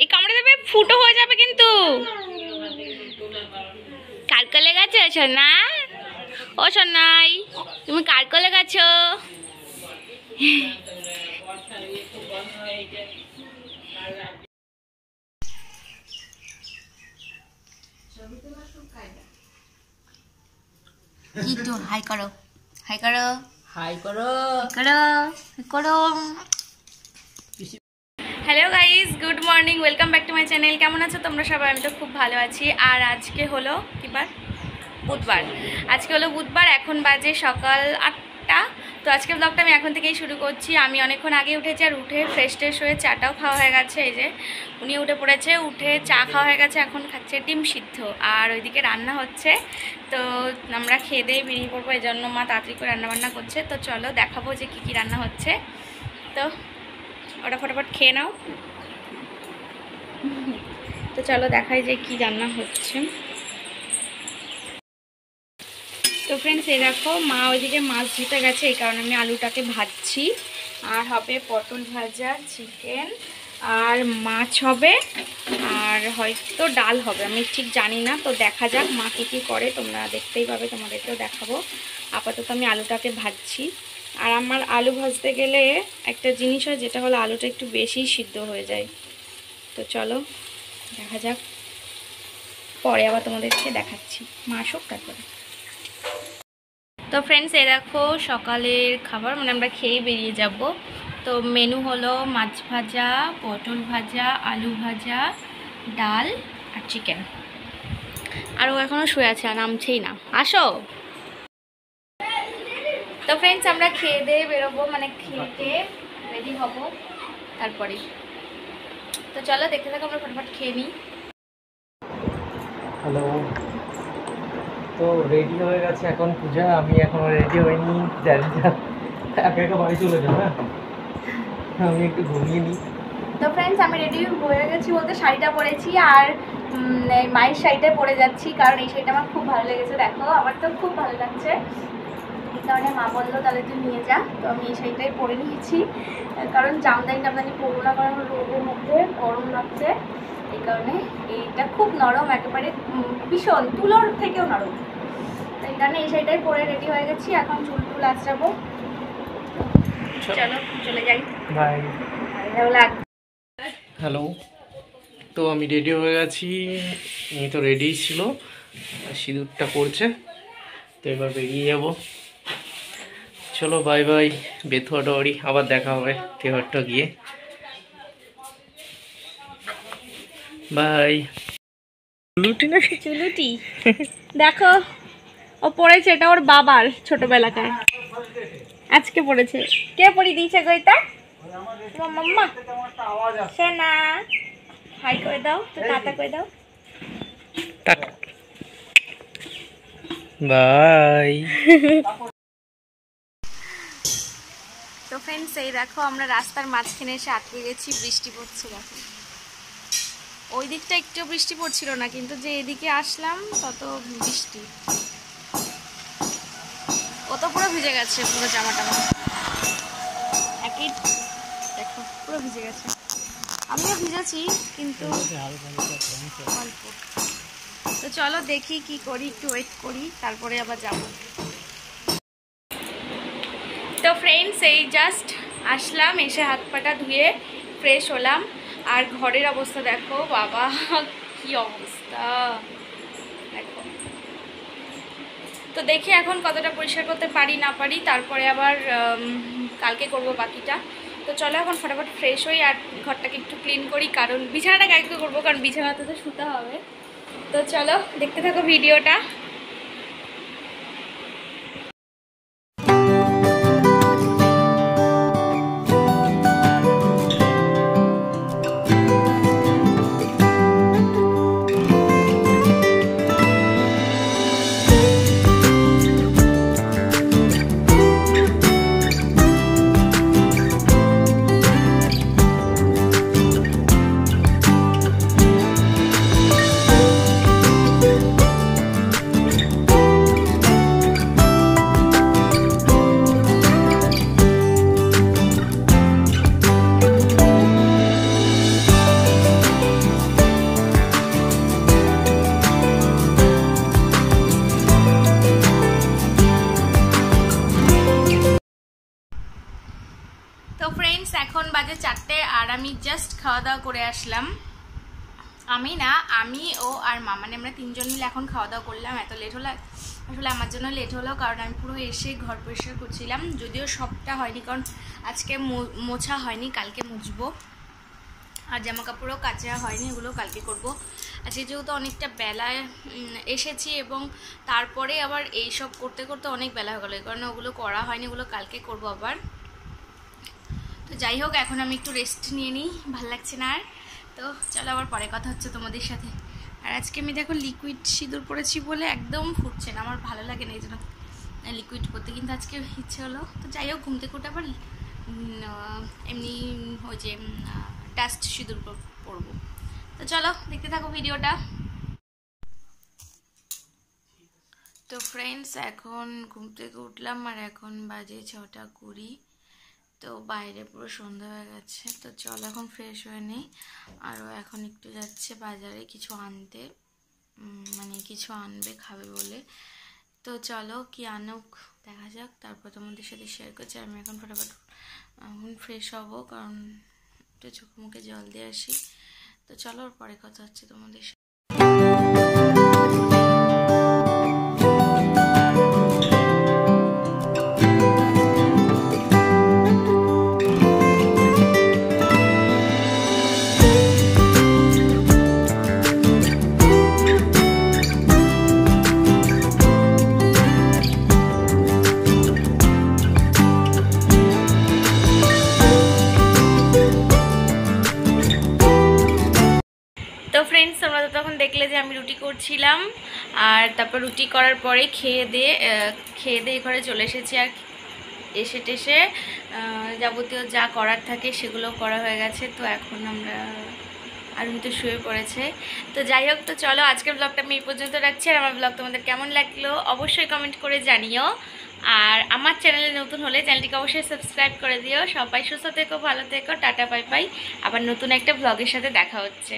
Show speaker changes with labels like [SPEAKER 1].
[SPEAKER 1] এই কামড়ে দেবে, ফুটো হয়ে যাবে কিন্তু। কার কোলে গেছো সোনা? ও সোনাই, তুমি কার কোলে গেছো? হাই করো, হাই করো, হাই করো, করো করো। Hello guys, good morning, welcome back to my channel. কেমন আছো তোমরা সবাই? আমি তো খুব ভালো আছি। আর আজকে হলো কি বার? বুধবার। আজকে হলো বুধবার, এখন বাজে সকাল 8টা। তো আজকে ব্লগটা আমি এখন থেকেই শুরু করছি। আমি অনেকক্ষণ আগে উঠেছি, আর উঠে ফ্রেশ ট্রেশ হয়ে চাটাও খাওয়া হয়ে গেছে। এই যে উনি উঠে পড়েছে, উঠে চা খাওয়া হয়ে গেছে, এখন খাচ্ছে ডিম সিদ্ধ। আর ওইদিকে রান্না হচ্ছে, তো আমরা খেয়ে দিয়ে বেরিয়ে পড়বো। এই জন্য মা তাড়াতাড়ি করে রান্নাবান্না করছে। তো চলো দেখাবো যে কী কী রান্না হচ্ছে। তো ওটা ফটাফট খেয়ে নাও। তো চলো দেখাই যে কি রান্না হচ্ছে। তো ফ্রেন্ডস, এই দেখো মা ওইদিকে মাছ ধুতে গেছে, এই কারণে আমি আলুটাকে ভাজছি। আর হবে পটল ভাজা, চিকেন, আর মাছ হবে, আর হয়তো ডাল হবে, আমি ঠিক জানি না। তো দেখা যাক মা কী করে, তোমরা দেখতেই পাবে, তোমাদেরকেও দেখাবো। আপাতত আমি আলুটাকে ভাজছি। আর আমার আলু ভাজতে গেলে একটা জিনিস হয়, যেটা হলো আলুটা একটু বেশি সিদ্ধ হয়ে যায়। তো চলো দেখা যাক, পরে আবার তোমাদেরকে দেখাচ্ছি, মা আসুক তারপরে। তো ফ্রেন্ডস, এই দেখো সকালের খাবার, মানে আমরা খেয়ে বেরিয়ে যাব। তো মেনু হলো মাছ ভাজা, পটল ভাজা, আলু ভাজা, ডাল আর চিকেন। আর ও এখনও শুয়ে আছে, আর নামছেই না। আসো। তো ফ্রেন্ডস, আমরা খেয়ে দিয়ে বেরোবো, মানে খেতে রেডি হব তারপরে। তো চলো দেখতে থাকো, আমরা ফটাফট খেয়ে নিই।
[SPEAKER 2] হ্যালো, তো রেডি হয়ে গেছে এখন পূজা। আমি এখনো রেডি হইনি, জানি না একা একা বাড়ি চলে যাবো। হ্যাঁ, আমি একটু ঘুমিয়ে নিই।
[SPEAKER 1] তো ফ্রেন্ডস, আমি রেডি হয়ে গেছি বলতে শাড়িটা পরেছি, আর মায়ের শাড়িটা পরে যাচ্ছি, কারণ এই শাড়িটা আমার খুব ভালো লেগেছে। দেখো আমার তো খুব ভালো লাগছে, এই কারণে মা বললো তাহলে তুই নিয়ে যা। তো আমি এই শাড়িটাই পরে নিয়েছি, কারণ জামদানি টামদানি পরবো না, কারণ রোদের মধ্যে গরম লাগছে। এই কারণে এইটা খুব নরম, একেবারে ভীষণ তুলোর থেকেও নরম। তো এই কারণে এই শাড়িটাই পরে রেডি হয়ে গেছি। এখন চুল টুল আঁচড়াবো। চলো চলে যাই,
[SPEAKER 2] বাই।
[SPEAKER 1] ভালো লাগ।
[SPEAKER 2] হ্যালো, তো আমি রেডি হয়ে গেছি। আমি তো রেডিই ছিল, সিঁদুরটা পড়ছে। তো এবার বেরিয়ে যাব। চলো বাই বাই, বেথুয়া ডরি, আবার দেখা হবে তেহট্টা গিয়ে। বাই। চুলুটি নাকি?
[SPEAKER 1] চুলুটি দেখো, ও পড়েছে, এটা ওর বাবার ছোটবেলাকার, আজকে পড়েছে। কে পড়ি দিয়েছে গো এটা? তোমার মাম্মা। সোনা হাই করে দাও, তো টাটা করে দাও।
[SPEAKER 2] Tata, by.
[SPEAKER 1] তো ফ্রেন্ডস, এই দেখো আমরা রাস্তার মাঝখানে এসে আটকে গেছি, বৃষ্টি পড়ছে। দেখো ওই দিকটা একটু বৃষ্টি পড়ছিল না, কিন্তু যে এদিকে আসলাম তত বৃষ্টি। ও তো পুরো ভিজে গেছে, পুরো জামা টামা একই, দেখো পুরো ভিজে গেছে। আমিও ভিজেছি, কিন্তু অল্প। তো চলো দেখি কি করি, একটু ওয়েট করি, তারপরে আবার যাব। তো ফ্রেন্ডস, এই জাস্ট আসলাম, এসে হাত পাটা ধুয়ে ফ্রেশ হলাম। আর ঘরের অবস্থা দেখো, বাবা কি অবস্থা দেখো। তো দেখি এখন কতটা পরিষ্কার করতে পারি না পারি, তারপরে আবার কালকে করব বাকিটা। তো চলো এখন ফটাফট ফ্রেশ হই, আর ঘরটাকে একটু ক্লিন করি, কারণ বিছানাটা কালকে করবো, কারণ বিছানাতে তো শুতে হবে। তো চলো দেখতে থাকো ভিডিওটা। খাওয়া দাওয়া করে আসলাম। আমি ও আর মা, মানে আমরা তিনজন মিলে এখন খাওয়া দাওয়া করলাম। এত লেট হলো, আসলে আমার জন্য লেট হলো, কারণ আমি পুরো এসে ঘর পরিষ্কার করছিলাম। যদিও সবটা হয়নি, কারণ আজকে মোছা হয়নি, কালকে মুছবো। আর জামা কাপড়ও কাচা হয়নি, এগুলো কালকে করব। আজকে যেহেতু অনেকটা বেলায় এসেছি, এবং তারপরে আবার এই সব করতে করতে অনেক বেলা হয়ে গেলো, এই কারণে ওগুলো করা হয়নি, ওগুলো কালকে করব আবার। তো যাই হোক, এখন আমি একটু রেস্ট নিয়ে নিই, ভাল লাগছে না আর। তো চলো আবার পরে কথা হচ্ছে তোমাদের সাথে। আর আজকে আমি দেখো লিকুইড সিঁদুর পরেছি বলে একদম ফুটছে না, আমার ভালো লাগে না এই জন্য লিকুইড করতে, কিন্তু আজকে ইচ্ছে হলো। তো যাই হোক, ঘুম থেকে উঠে আবার এমনি ওই যে ডাস্ট সিঁদুর পরবো। তো চলো দেখতে থাকো ভিডিওটা। তো ফ্রেন্ডস, এখন ঘুম থেকে উঠলাম আর এখন বাজে 6:20। তো বাইরে পুরো সন্ধ্যা হয়ে গেছে। তো চল এখন ফ্রেশ হয়ে নিই। আরও এখন একটু যাচ্ছে বাজারে কিছু আনতে, মানে কিছু আনবে খাবে বলে। তো চলো কি আনুক দেখা যাক, তারপর তোমাদের সাথে শেয়ার করছি। আমি এখন ফটাফট এখন ফ্রেশ হব, কারণ একটু চোখ মুখে জল দিয়ে আসি। তো চলো পরে কথা হচ্ছে তোমাদের সাথে। তো ফ্রেন্ডস, তোমরা তো তখন দেখলে যে আমি রুটি করছিলাম, আর তারপর রুটি করার পরে খেয়ে দিয়ে ঘরে চলে এসেছি। আর এসে টেসে যাবতীয় যা করার থাকে সেগুলো করা হয়ে গেছে। তো এখন আমরা আর তো শুয়ে পড়েছে। তো যাই হোক, তো চলো আজকের ব্লগটা আমি এই পর্যন্ত রাখছি। আর আমার ব্লগ তোমাদের কেমন লাগলো অবশ্যই কমেন্ট করে জানিও। আর আমার চ্যানেলে নতুন হলে চ্যানেলটিকে অবশ্যই সাবস্ক্রাইব করে দিও। সবাই সুস্থ থেকো, ভালো থেকো, টাটা বাই বাই। আবার নতুন একটা ব্লগের সাথে দেখা হচ্ছে।